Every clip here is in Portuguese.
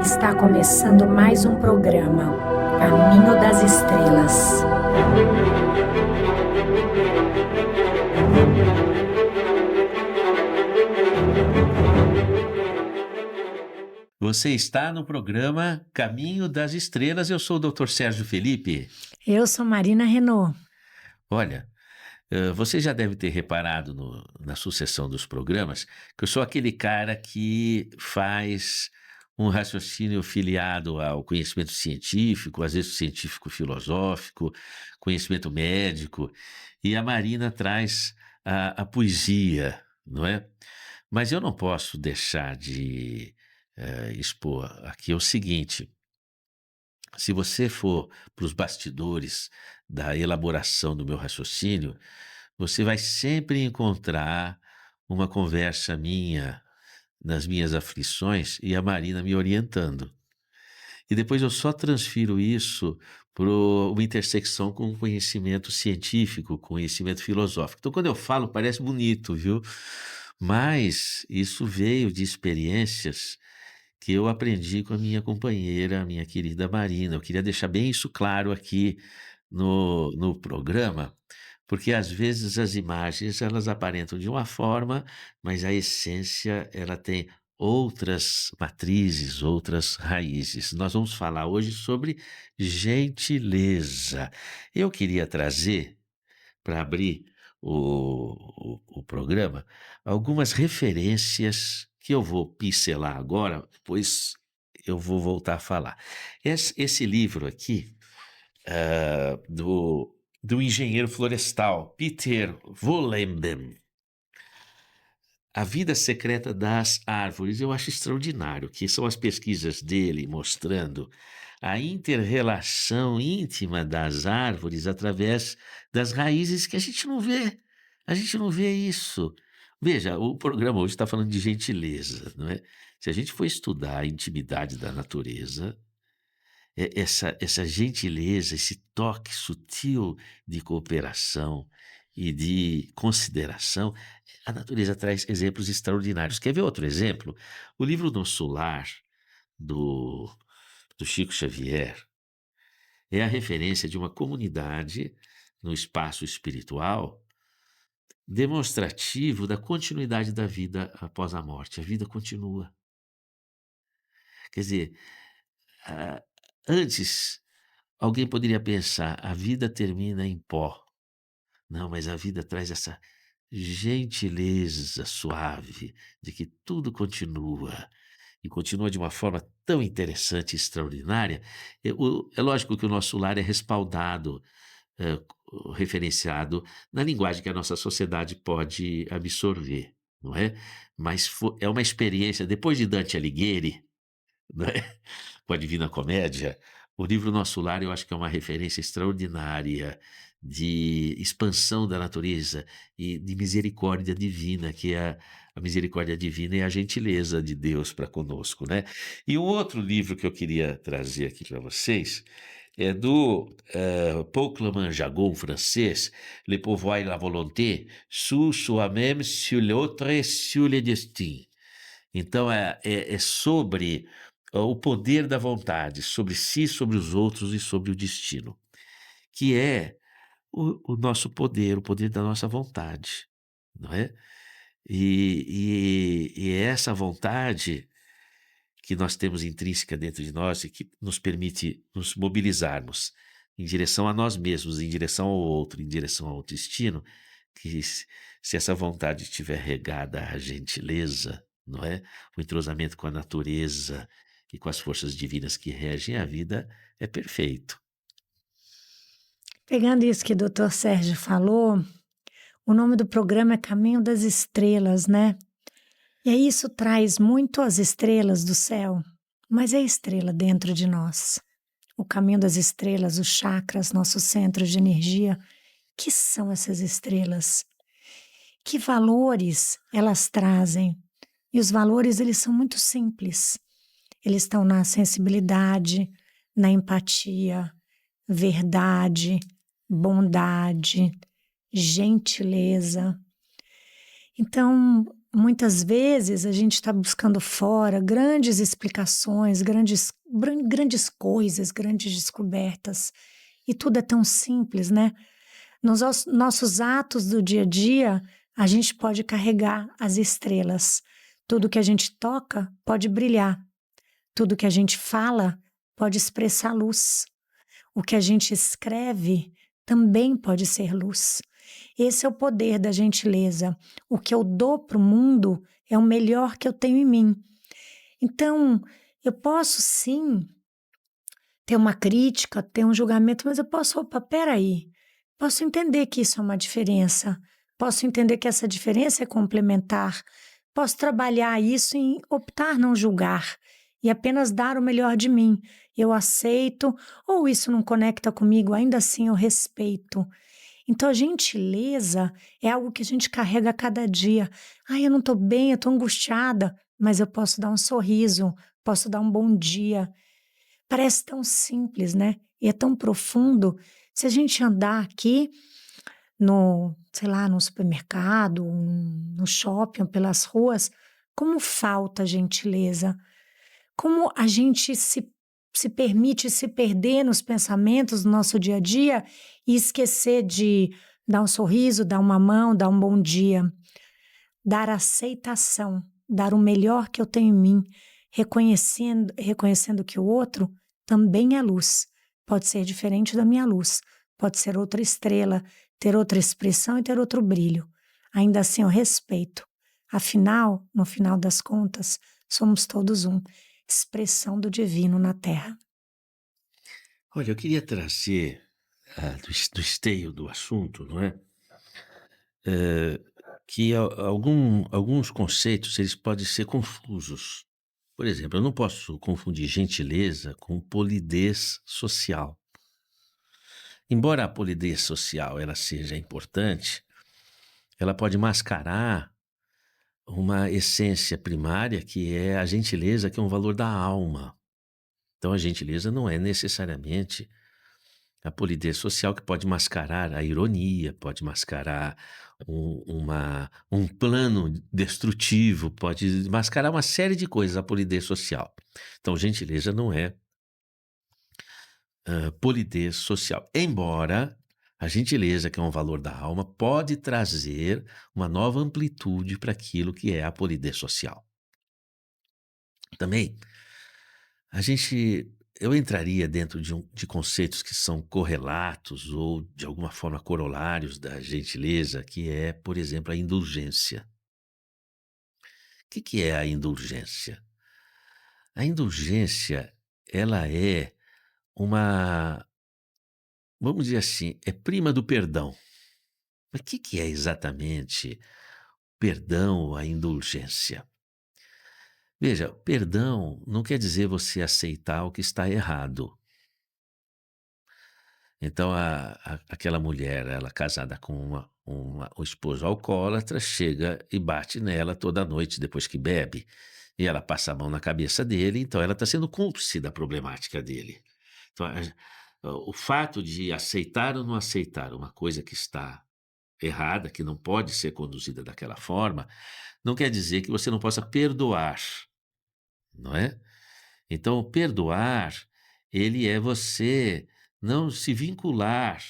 Está começando mais um programa, Caminho das Estrelas. Você está no programa Caminho das Estrelas. Eu sou o Dr. Sérgio Felipe. Eu sou Marina Renault. Olha, você já deve ter reparado na sucessão dos programas que eu sou aquele cara que faz um raciocínio filiado ao conhecimento científico, às vezes científico-filosófico, conhecimento médico, e a Marina traz a poesia, não é? Mas eu não posso deixar de expor aqui o seguinte: se você for para os bastidores da elaboração do meu raciocínio, você vai sempre encontrar uma conversa minha nas minhas aflições e a Marina me orientando. E depois eu só transfiro isso para uma intersecção com o conhecimento científico, conhecimento filosófico. Então, quando eu falo, parece bonito, viu? Mas isso veio de experiências que eu aprendi com a minha companheira, a minha querida Marina. Eu queria deixar bem isso claro aqui no programa, porque às vezes as imagens elas aparentam de uma forma, mas a essência ela tem outras matrizes, outras raízes. Nós vamos falar hoje sobre gentileza. Eu queria trazer, para abrir o programa, algumas referências que eu vou pincelar agora, pois eu vou voltar a falar. Esse livro aqui, do engenheiro florestal Peter Wohlleben, A Vida Secreta das Árvores, eu acho extraordinário, que são as pesquisas dele mostrando a inter-relação íntima das árvores através das raízes que a gente não vê. A gente não vê isso. Veja, o programa hoje está falando de gentileza, não é? Se a gente for estudar a intimidade da natureza, essa gentileza, esse toque sutil de cooperação e de consideração, a natureza traz exemplos extraordinários. Quer ver outro exemplo? O livro Nosso Lar, do, do Chico Xavier, é a referência de uma comunidade no espaço espiritual demonstrativo da continuidade da vida após a morte. A vida continua. Quer dizer, ah, antes alguém poderia pensar, a vida termina em pó. Não, mas a vida traz essa gentileza suave de que tudo continua e continua de uma forma tão interessante e extraordinária. É lógico que o nosso lar é respaldado, eh, referenciado na linguagem que a nossa sociedade pode absorver, não é? Mas é uma experiência, depois de Dante Alighieri, né? Com a Divina Comédia, o livro Nosso Lar eu acho que é uma referência extraordinária de expansão da natureza e de misericórdia divina, que é a misericórdia divina e a gentileza de Deus para conosco, né? E o outro livro que eu queria trazer aqui para vocês é do Paul Clément-Jagon, francês, Le pouvoir et la volonté, sur soi-même, sur l'autre, sur le destin. Então, é sobre o poder da vontade, sobre si, sobre os outros e sobre o destino, que é o nosso poder, o poder da nossa vontade, não é? E é essa vontade que nós temos intrínseca dentro de nós e que nos permite nos mobilizarmos em direção a nós mesmos, em direção ao outro, em direção ao destino, que se essa vontade estiver regada à gentileza, não é? O entrosamento com a natureza e com as forças divinas que regem a vida é perfeito. Pegando isso que o Dr. Sérgio falou, o nome do programa é Caminho das Estrelas, né? E aí isso traz muito as estrelas do céu, mas é estrela dentro de nós. O caminho das estrelas, os chakras, nossos centros de energia, que são essas estrelas? Que valores elas trazem? E os valores, eles são muito simples. Eles estão na sensibilidade, na empatia, verdade, bondade, gentileza. Então, muitas vezes a gente está buscando fora grandes explicações, grandes coisas, grandes descobertas, e tudo é tão simples, né? Nos nossos atos do dia a dia, a gente pode carregar as estrelas. Tudo que a gente toca pode brilhar. Tudo que a gente fala pode expressar luz. O que a gente escreve também pode ser luz. Esse é o poder da gentileza. O que eu dou para o mundo é o melhor que eu tenho em mim. Então, eu posso sim ter uma crítica, ter um julgamento, mas eu posso, opa, peraí, posso entender que isso é uma diferença, posso entender que essa diferença é complementar, posso trabalhar isso em optar não julgar e apenas dar o melhor de mim. Eu aceito, ou isso não conecta comigo, ainda assim eu respeito. Então, a gentileza é algo que a gente carrega a cada dia. Ai, eu não estou bem, eu estou angustiada, mas eu posso dar um sorriso, posso dar um bom dia. Parece tão simples, né? E é tão profundo. Se a gente andar aqui no, sei lá, no supermercado, no shopping, pelas ruas, como falta gentileza, como a gente se permite se perder nos pensamentos do nosso dia a dia e esquecer de dar um sorriso, dar uma mão, dar um bom dia, dar aceitação, dar o melhor que eu tenho em mim, reconhecendo que o outro também é luz. Pode ser diferente da minha luz, pode ser outra estrela, ter outra expressão e ter outro brilho. Ainda assim, eu respeito. Afinal, no final das contas, somos todos um, expressão do divino na Terra. Olha, eu queria trazer do esteio do assunto, não é? Eh, que alguns conceitos eles podem ser confusos. Por exemplo, eu não posso confundir gentileza com polidez social. Embora a polidez social ela seja importante, ela pode mascarar uma essência primária que é a gentileza, que é um valor da alma. Então, a gentileza não é necessariamente a polidez social, que pode mascarar a ironia, pode mascarar um plano destrutivo, pode mascarar uma série de coisas, a polidez social. Então, gentileza não é polidez social. Embora a gentileza, que é um valor da alma, pode trazer uma nova amplitude para aquilo que é a polidez social. Também, eu entraria dentro de conceitos que são correlatos ou, de alguma forma, corolários da gentileza, que é, por exemplo, a indulgência. O que é a indulgência? A indulgência, ela é uma, vamos dizer assim, é prima do perdão. Mas o que é exatamente perdão ou a indulgência? Veja, perdão não quer dizer você aceitar o que está errado. Então, aquela mulher, ela casada com um esposo alcoólatra, chega e bate nela toda noite depois que bebe. E ela passa a mão na cabeça dele, então ela está sendo cúmplice da problemática dele. Então, o fato de aceitar ou não aceitar uma coisa que está errada, que não pode ser conduzida daquela forma, não quer dizer que você não possa perdoar, não é? Então, perdoar, ele é você não se vincular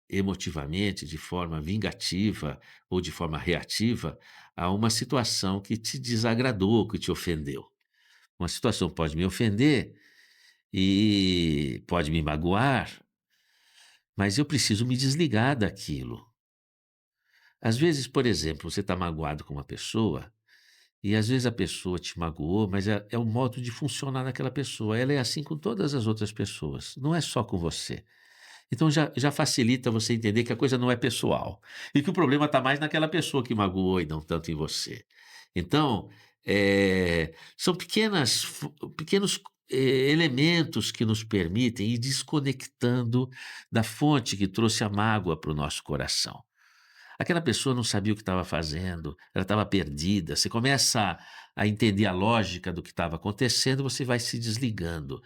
emotivamente, de forma vingativa ou de forma reativa, a uma situação que te desagradou, que te ofendeu. Uma situação pode me ofender e pode me magoar, mas eu preciso me desligar daquilo. Às vezes, por exemplo, você está magoado com uma pessoa e às vezes a pessoa te magoou, mas é o modo de funcionar daquela pessoa. Ela é assim com todas as outras pessoas, não é só com você. Então já facilita você entender que a coisa não é pessoal e que o problema está mais naquela pessoa que magoou e não tanto em você. Então, são pequenos elementos que nos permitem ir desconectando da fonte que trouxe a mágoa para o nosso coração. Aquela pessoa não sabia o que estava fazendo, ela estava perdida. Você começa a entender a lógica do que estava acontecendo, você vai se desligando.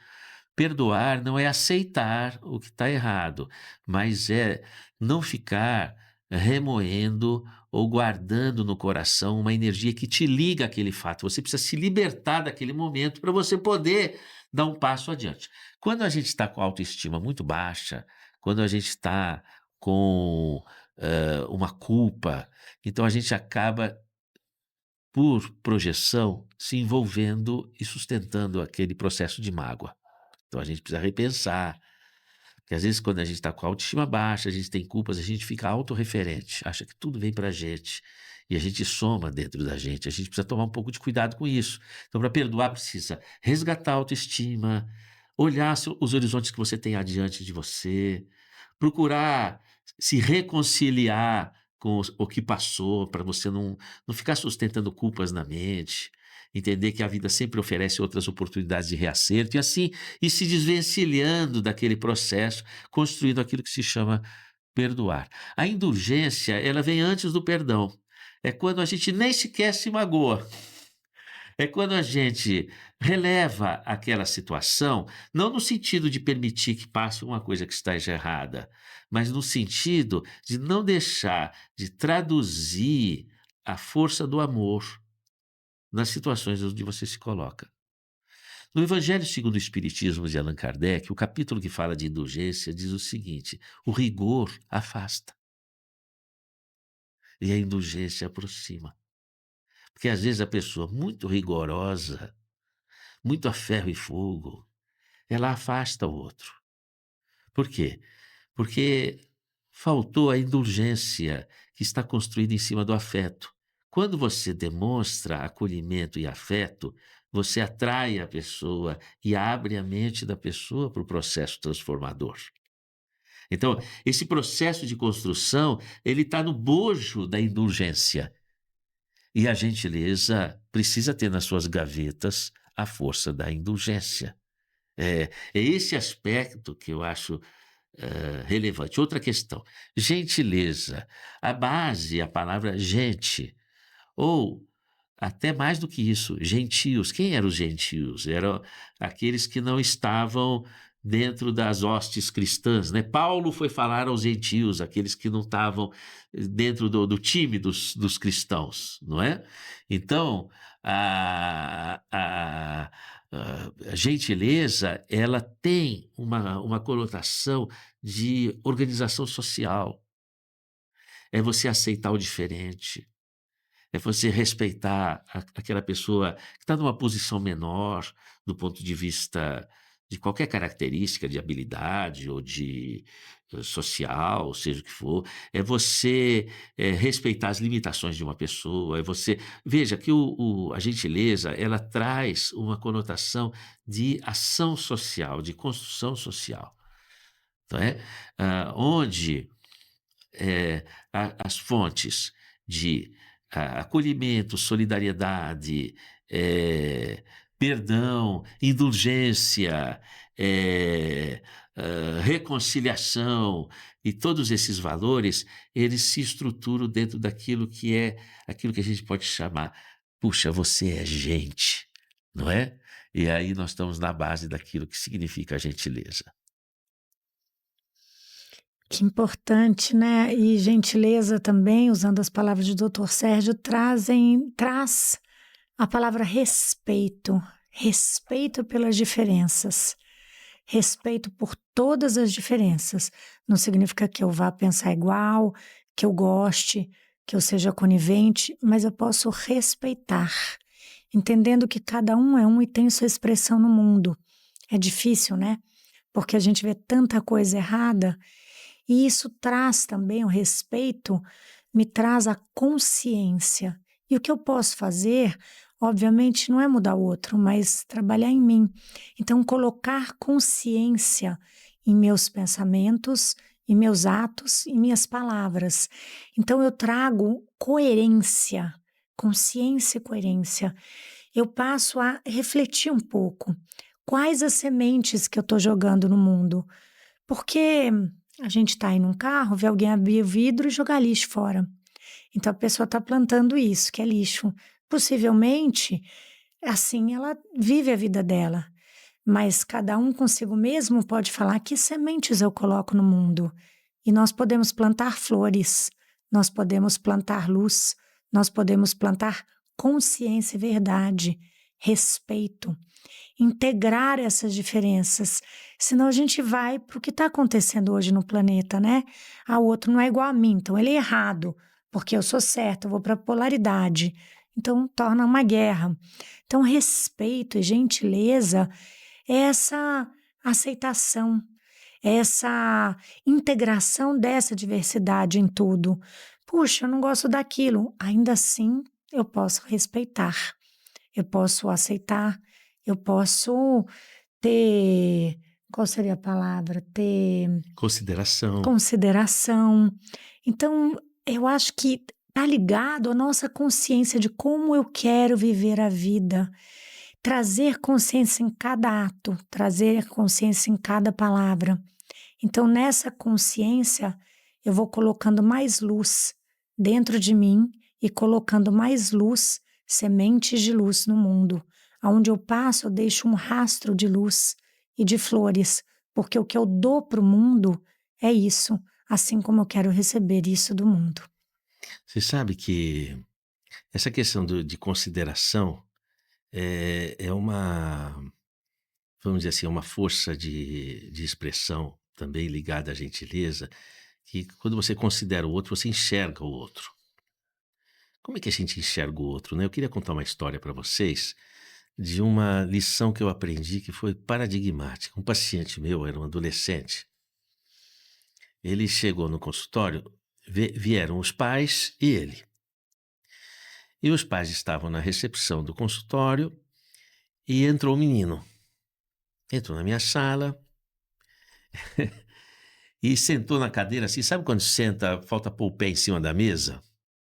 Perdoar não é aceitar o que está errado, mas é não ficar remoendo ou guardando no coração uma energia que te liga àquele fato. Você precisa se libertar daquele momento para você poder dar um passo adiante. Quando a gente está com a autoestima muito baixa, quando a gente está com uma culpa, então a gente acaba, por projeção, se envolvendo e sustentando aquele processo de mágoa. Então a gente precisa repensar. Porque às vezes, quando a gente está com a autoestima baixa, a gente tem culpas, a gente fica autorreferente, acha que tudo vem para a gente. E a gente soma dentro da gente. A gente precisa tomar um pouco de cuidado com isso. Então, para perdoar, precisa resgatar a autoestima, olhar os horizontes que você tem adiante de você, procurar se reconciliar com o que passou, para você não ficar sustentando culpas na mente, entender que a vida sempre oferece outras oportunidades de reacerto e assim ir se desvencilhando daquele processo, construindo aquilo que se chama perdoar. A indulgência, ela vem antes do perdão. É quando a gente nem sequer se magoa. É quando a gente releva aquela situação, não no sentido de permitir que passe uma coisa que esteja errada, mas no sentido de não deixar de traduzir a força do amor nas situações onde você se coloca. No Evangelho segundo o Espiritismo de Allan Kardec, o capítulo que fala de indulgência diz o seguinte: o rigor afasta e a indulgência aproxima. Porque às vezes a pessoa muito rigorosa, muito a ferro e fogo, ela afasta o outro. Por quê? Porque faltou a indulgência que está construída em cima do afeto. Quando você demonstra acolhimento e afeto, você atrai a pessoa e abre a mente da pessoa para o processo transformador. Então, esse processo de construção, ele está no bojo da indulgência. E a gentileza precisa ter nas suas gavetas a força da indulgência. É esse aspecto que eu acho relevante. Outra questão, gentileza. A base, a palavra gente, ou até mais do que isso, gentios. Quem eram os gentios? Eram aqueles que não estavam dentro das hostes cristãs, né? Paulo foi falar aos gentios, aqueles que não estavam dentro do time dos cristãos, não é? Então, a gentileza, ela tem uma conotação de organização social. É você aceitar o diferente. É você respeitar aquela pessoa que está numa posição menor do ponto de vista de qualquer característica de habilidade ou de social, seja o que for. É você respeitar as limitações de uma pessoa. É você veja que a gentileza, ela traz uma conotação de ação social, de construção social, não é? Onde as fontes de acolhimento, solidariedade, perdão, indulgência, reconciliação e todos esses valores, eles se estruturam dentro daquilo que é aquilo que a gente pode chamar, puxa, você é gente, não é? E aí nós estamos na base daquilo que significa a gentileza. Que importante, né? E gentileza também, usando as palavras do Dr. Sérgio, traz a palavra respeito. Respeito pelas diferenças. Respeito por todas as diferenças. Não significa que eu vá pensar igual, que eu goste, que eu seja conivente, mas eu posso respeitar, entendendo que cada um é um e tem sua expressão no mundo. É difícil, né? Porque a gente vê tanta coisa errada. E isso traz também o respeito, me traz a consciência. E o que eu posso fazer, obviamente, não é mudar o outro, mas trabalhar em mim. Então, colocar consciência em meus pensamentos, em meus atos, em minhas palavras. Então, eu trago coerência, consciência e coerência. Eu passo a refletir um pouco. Quais as sementes que eu estou jogando no mundo? Porque a gente está aí num carro, vê alguém abrir o vidro e jogar lixo fora. Então a pessoa está plantando isso, que é lixo. Possivelmente, assim ela vive a vida dela. Mas cada um consigo mesmo pode falar que sementes eu coloco no mundo. E nós podemos plantar flores, nós podemos plantar luz, nós podemos plantar consciência e verdade, respeito, integrar essas diferenças. Senão a gente vai para o que está acontecendo hoje no planeta, né? O outro não é igual a mim, então ele é errado, porque eu sou certa, eu vou para a polaridade. Então torna uma guerra. Então respeito e gentileza é essa aceitação, é essa integração dessa diversidade em tudo. Puxa, eu não gosto daquilo. Ainda assim, eu posso respeitar, eu posso aceitar, eu posso ter. Qual seria a palavra? Ter Consideração. consideração. Então, eu acho que está ligado à nossa consciência de como eu quero viver a vida. Trazer consciência em cada ato, trazer consciência em cada palavra. Então, nessa consciência, eu vou colocando mais luz dentro de mim e colocando mais luz, sementes de luz no mundo. Aonde eu passo, eu deixo um rastro de luz e de flores, porque o que eu dou para o mundo é isso, assim como eu quero receber isso do mundo. Você sabe que essa questão de consideração é uma, vamos dizer assim, uma força de expressão também ligada à gentileza, que quando você considera o outro, você enxerga o outro. Como é que a gente enxerga o outro, né? Eu queria contar uma história para vocês de uma lição que eu aprendi que foi paradigmática. Um paciente meu, era um adolescente, ele chegou no consultório, vieram os pais e ele. E os pais estavam na recepção do consultório e entrou o menino. Entrou na minha sala e sentou na cadeira assim, sabe quando senta, falta pôr o pé em cima da mesa?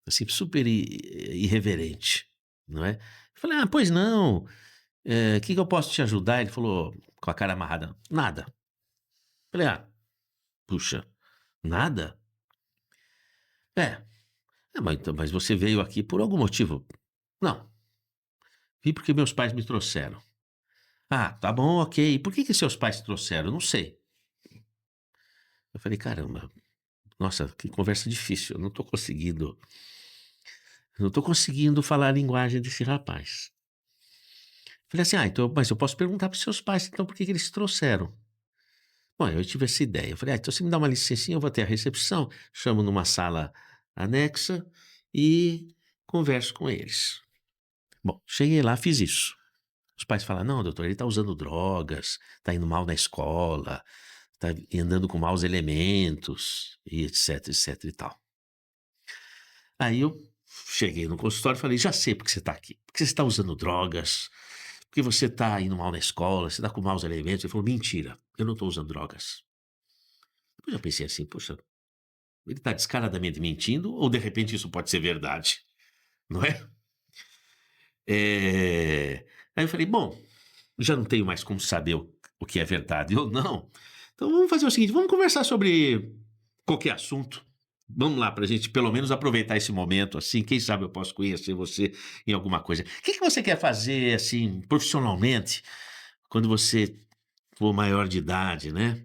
Assim, super irreverente, não é? Eu falei, pois não, o que eu posso te ajudar? Ele falou, com a cara amarrada, nada. Eu falei, puxa, nada? É, mas você veio aqui por algum motivo? Não, vim porque meus pais me trouxeram. Tá bom, ok. E por que seus pais te trouxeram? Não sei. Eu falei, caramba, nossa, que conversa difícil. Eu não tô conseguindo falar a linguagem desse rapaz. Falei assim, então, mas eu posso perguntar para os seus pais, então, por que eles te trouxeram? Bom, eu tive essa ideia. Eu falei, então você me dá uma licencinha, eu vou até a recepção, chamo numa sala anexa e converso com eles. Bom, cheguei lá, fiz isso. Os pais falam, não, doutor, ele está usando drogas, está indo mal na escola, está andando com maus elementos, e etc, etc e tal. Aí eu cheguei no consultório e falei, já sei por que você está aqui. Porque você está usando drogas, porque você está indo mal na escola, você está com maus elementos. Ele falou, mentira, eu não estou usando drogas. Depois eu pensei assim, poxa, ele está descaradamente mentindo ou de repente isso pode ser verdade, não é? Aí eu falei, bom, já não tenho mais como saber o que é verdade ou não. Então vamos fazer o seguinte, vamos conversar sobre qualquer assunto. Vamos lá, para a gente pelo menos aproveitar esse momento, assim, quem sabe eu posso conhecer você em alguma coisa. O que você quer fazer, assim, profissionalmente, quando você for maior de idade, né?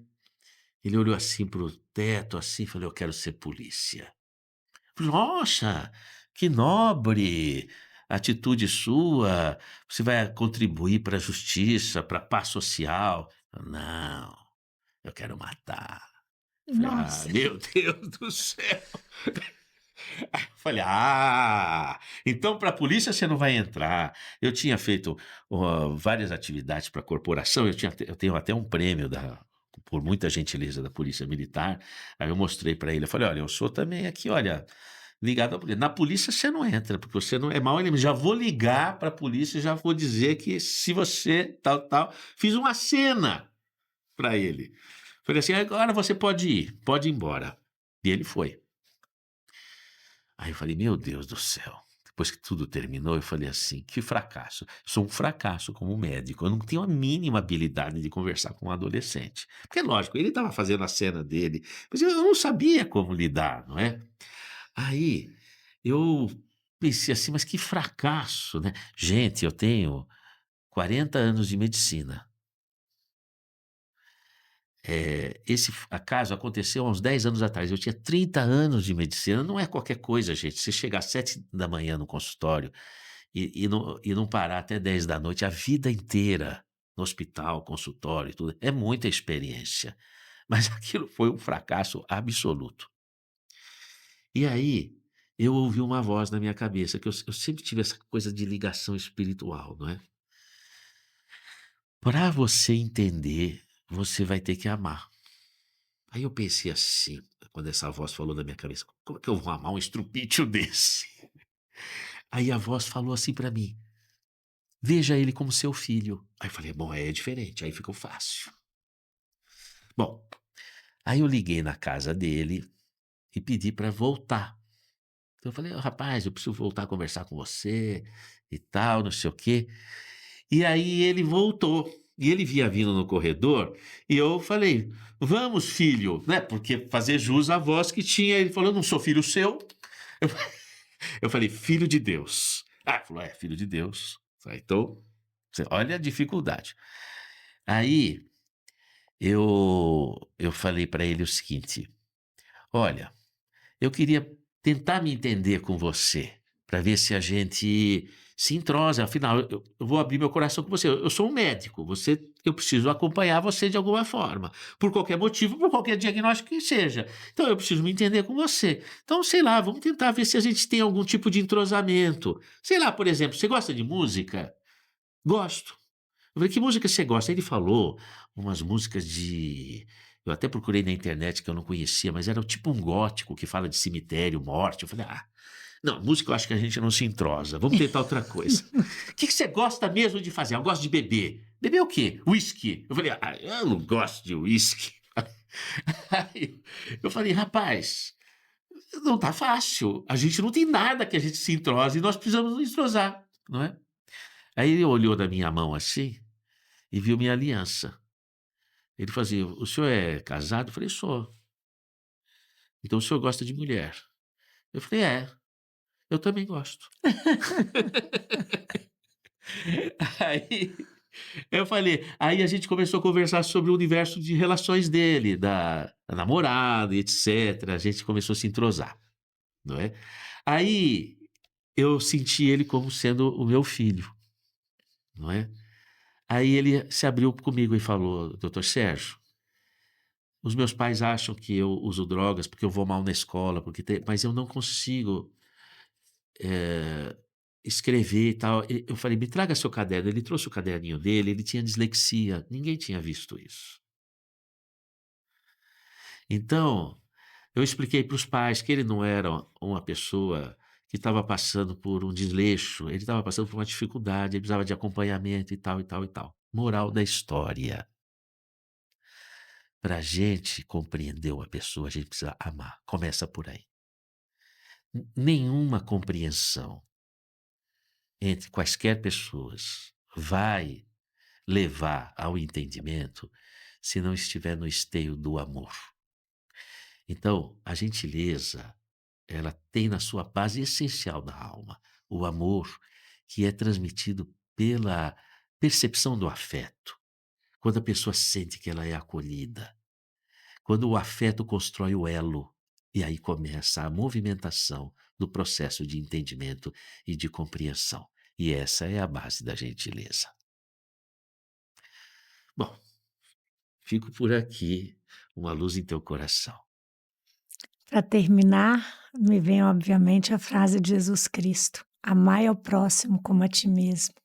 Ele olhou assim pro teto, assim, e falou, eu quero ser polícia. Falei, nossa, que nobre atitude sua, você vai contribuir para a justiça, para a paz social. Não, eu quero matar. Falei, Nossa, meu Deus do céu. Falei, então para a polícia você não vai entrar. Eu tinha feito várias atividades para a corporação, eu tenho até um prêmio por muita gentileza da Polícia Militar. Aí eu mostrei para ele, eu falei, olha, eu sou também aqui, olha, ligado à polícia. Na polícia você não entra, porque você não é mau inimigo. Já vou ligar para a polícia, já vou dizer que se você tal, fiz uma cena para ele. Falei assim, agora você pode ir embora. E ele foi. Aí eu falei, meu Deus do céu. Depois que tudo terminou, eu falei assim, que fracasso. Sou um fracasso como médico. Eu não tenho a mínima habilidade de conversar com um adolescente. Porque, lógico, ele estava fazendo a cena dele, mas eu não sabia como lidar, não é? Aí eu pensei assim, mas que fracasso, né? Gente, eu tenho 40 anos de medicina. esse acaso aconteceu há uns 10 anos atrás. Eu tinha 30 anos de medicina. Não é qualquer coisa, gente. Você chegar às 7 da manhã no consultório e não parar até 10 da noite, a vida inteira, no hospital, consultório e tudo, é muita experiência. Mas aquilo foi um fracasso absoluto. E aí, eu ouvi uma voz na minha cabeça, que eu sempre tive essa coisa de ligação espiritual, não é? Para você entender, você vai ter que amar. Aí eu pensei assim, quando essa voz falou na minha cabeça, como é que eu vou amar um estrupício desse? Aí a voz falou assim para mim, veja ele como seu filho. Aí eu falei, bom, é diferente, aí ficou fácil. Bom, aí eu liguei na casa dele e pedi para voltar. Então eu falei, rapaz, eu preciso voltar a conversar com você e tal, não sei o quê. E aí ele voltou. E ele vinha vindo no corredor e eu falei, vamos, filho, né? Porque fazer jus à voz que tinha. Ele falou, não sou filho seu. Eu, eu falei, filho de Deus. Ah, ele falou, filho de Deus. Então, olha a dificuldade. Aí eu falei para ele o seguinte, olha, eu queria tentar me entender com você, para ver se a gente se entrosa. Afinal, eu vou abrir meu coração com você. Eu sou um médico, eu preciso acompanhar você de alguma forma, por qualquer motivo, por qualquer diagnóstico que seja. Então, eu preciso me entender com você. Então, sei lá, vamos tentar ver se a gente tem algum tipo de entrosamento. Sei lá, por exemplo, você gosta de música? Gosto. Eu falei, que música você gosta? Ele falou umas músicas de... Eu até procurei na internet que eu não conhecia, mas era tipo um gótico que fala de cemitério, morte. Eu falei, não, música eu acho que a gente não se entrosa. Vamos tentar outra coisa. O que você gosta mesmo de fazer? Eu gosto de beber. Beber o quê? Whisky. Eu falei, eu não gosto de whisky. Aí eu falei, rapaz, não tá fácil. A gente não tem nada que a gente se entrose e nós precisamos nos entrosar, não é? Aí ele olhou na minha mão assim e viu minha aliança. Ele fazia, o senhor é casado? Eu falei, sou. Então o senhor gosta de mulher? Eu falei, eu também gosto. Aí eu falei, aí a gente começou a conversar sobre o universo de relações dele, da namorada, etc. A gente começou a se entrosar, não é? Aí eu senti ele como sendo o meu filho, não é? Aí ele se abriu comigo e falou, doutor Sérgio, os meus pais acham que eu uso drogas porque eu vou mal na escola, mas eu não consigo escrever e tal. Eu falei, me traga seu caderno. Ele trouxe o caderninho dele, ele tinha dislexia. Ninguém tinha visto isso. Então, eu expliquei para os pais que ele não era uma pessoa que estava passando por um desleixo, ele estava passando por uma dificuldade, ele precisava de acompanhamento e tal, e tal, e tal. Moral da história. Para a gente compreender uma pessoa, a gente precisa amar. Começa por aí. Nenhuma compreensão entre quaisquer pessoas vai levar ao entendimento se não estiver no esteio do amor. Então, a gentileza, ela tem na sua base essencial da alma o amor, que é transmitido pela percepção do afeto. Quando a pessoa sente que ela é acolhida, quando o afeto constrói o elo, e aí começa a movimentação do processo de entendimento e de compreensão. E essa é a base da gentileza. Bom, fico por aqui, uma luz em teu coração. Para terminar, me vem obviamente a frase de Jesus Cristo: amai ao próximo como a ti mesmo.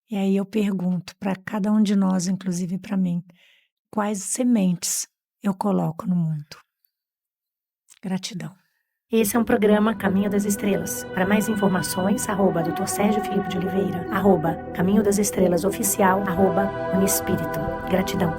E aí eu pergunto para cada um de nós, inclusive para mim, quais sementes eu coloco no mundo? Gratidão. Esse é um programa Caminho das Estrelas. Para mais informações, @Dr. Sérgio Filipe de Oliveira, @Caminho das Estrelas Oficial, @Unispírito. Gratidão.